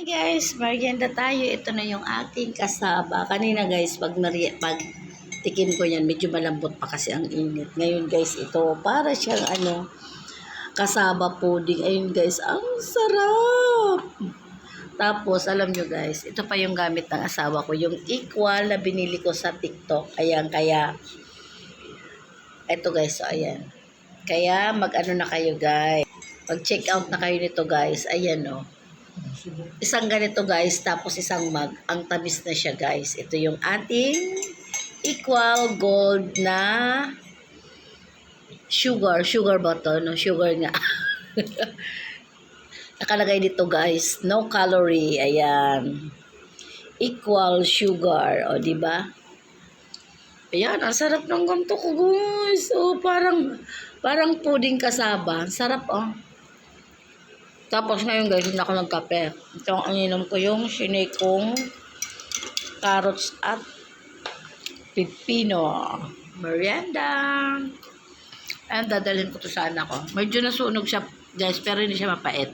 Hey guys, merienda tayo. Ito na yung ating kasaba. Kanina guys, pag tikim ko yan, medyo malambot pa kasi ang init. Ngayon guys, ito para siyang kasaba pudding. Ayun guys, ang sarap! Tapos, alam nyo guys, ito pa yung gamit ng asawa ko. Yung equal na binili ko sa TikTok. Ayan, kaya, ito guys, so ayan. Kaya, mag-ano na kayo guys. Pag-check out na kayo nito guys, ayan o. Isang ganito guys, tapos isang mug. Ang tamis na siya guys. Ito yung ating equal gold na sugar. Sugar ba to? No? Sugar nga. Nakalagay dito guys, no calorie. Ayan. Equal sugar. O, diba? Ayan, ang sarap ng ganito ko guys. O, parang pudding kasaba. Sarap Tapos ngayon guys, hindi ako nagkape. Ito ang ininom ko yung sinake kong carrots at pipino. Merienda. And dadalhin ko to sa anak ko. Medyo nasunog siya guys, pero hindi siya mapait.